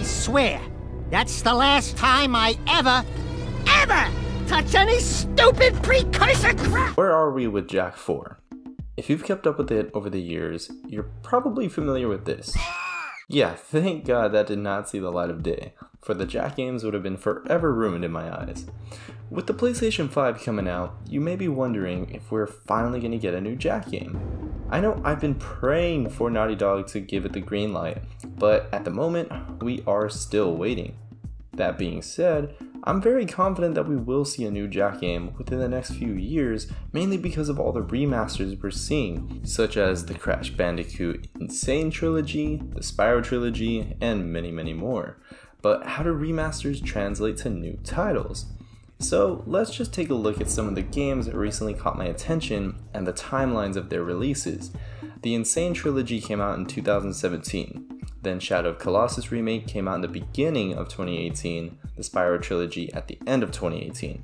I swear, that's the last time I ever touch any stupid precursor crap! Where are we with Jak 4? If you've kept up with it over the years, you're probably familiar with this. Yeah, thank God that did not see the light of day, for the Jak games would have been forever ruined in my eyes. With the PlayStation 5 coming out, you may be wondering if we're finally going to get a new Jak game. I know I've been praying for Naughty Dog to give it the green light, but at the moment, we are still waiting. That being said, I'm very confident that we will see a new Jak game within the next few years, mainly because of all the remasters we're seeing, such as the Crash Bandicoot Insane trilogy, the Spyro trilogy, and many more. But how do remasters translate to new titles? So let's just take a look at some of the games that recently caught my attention and the timelines of their releases. The Insane trilogy came out in 2017. Then Shadow of Colossus remake came out in the beginning of 2018, the Spyro trilogy at the end of 2018.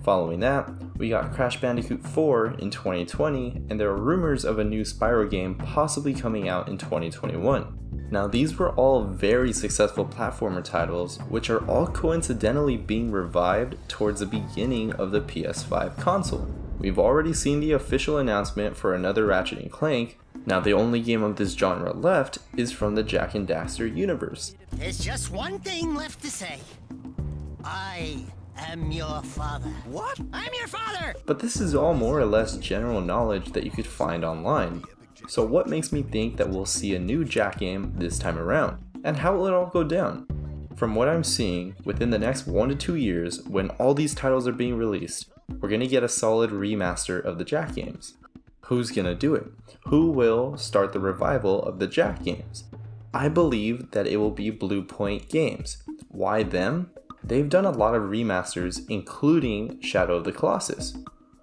Following that, we got Crash Bandicoot 4 in 2020, and there are rumors of a new Spyro game possibly coming out in 2021. Now these were all very successful platformer titles, which are all coincidentally being revived towards the beginning of the PS5 console. We've already seen the official announcement for another Ratchet and Clank. Now the only game of this genre left is from the Jak and Daxter universe. There's just one thing left to say. I am your father. What? I'm your father! But this is all more or less general knowledge that you could find online. So what makes me think that we'll see a new Jak game this time around? And how will it all go down? From what I'm seeing, within the next 1 to 2 years, when all these titles are being released, we're gonna get a solid remaster of the Jak games. Who's gonna do it? Who will start the revival of the Jak games? I believe that it will be Blue Point Games. Why them? They've done a lot of remasters, including Shadow of the Colossus.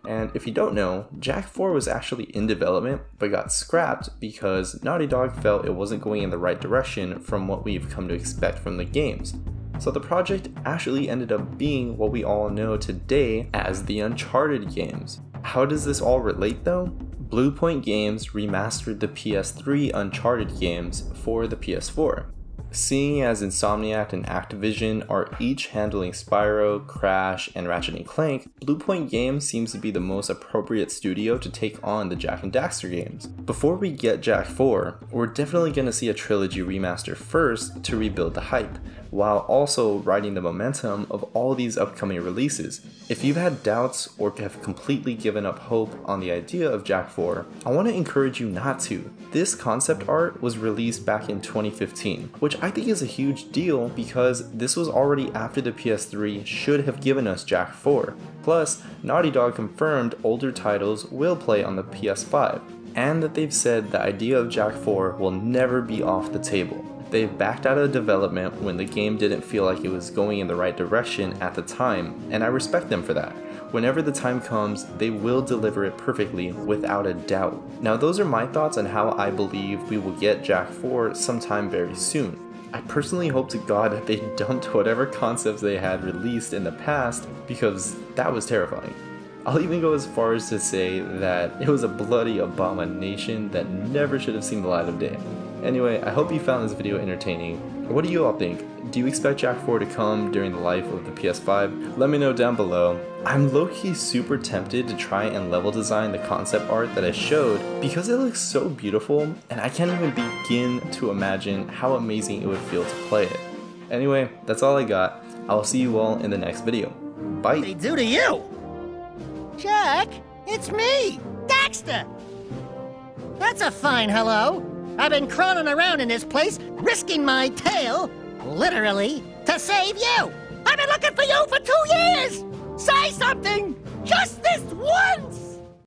And if you don't know, Jak 4 was actually in development but got scrapped because Naughty Dog felt it wasn't going in the right direction from what we've come to expect from the games. So the project actually ended up being what we all know today as the Uncharted games. How does this all relate though? Blue Point Games remastered the PS3 Uncharted games for the PS4. Seeing as Insomniac and Activision are each handling Spyro, Crash, and Ratchet and Clank, Blue Point Games seems to be the most appropriate studio to take on the Jak and Daxter games. Before we get Jak 4, we're definitely going to see a trilogy remaster first to rebuild the hype, while also riding the momentum of all these upcoming releases. If you've had doubts or have completely given up hope on the idea of Jak 4, I want to encourage you not to. This concept art was released back in 2015, which I think is a huge deal because this was already after the PS3 should have given us Jak 4. Plus, Naughty Dog confirmed older titles will play on the PS5, and that they've said the idea of Jak 4 will never be off the table. They've backed out of development when the game didn't feel like it was going in the right direction at the time, and I respect them for that. Whenever the time comes, they will deliver it perfectly without a doubt. Now those are my thoughts on how I believe we will get Jak 4 sometime very soon. I personally hope to God that they dumped whatever concepts they had released in the past because that was terrifying. I'll even go as far as to say that it was a bloody abomination that never should have seen the light of day. Anyway, I hope you found this video entertaining. What do you all think? Do you expect Jak 4 to come during the life of the PS5? Let me know down below. I'm low-key super tempted to try and level design the concept art that I showed because it looks so beautiful and I can't even begin to imagine how amazing it would feel to play it. Anyway, that's all I got. I'll see you all in the next video. Bye! They do to you! Jak, it's me, Daxter! That's a fine hello. I've been crawling around in this place, risking my tail, literally, to save you! I've been looking for you for 2 years! Say something! Just this once!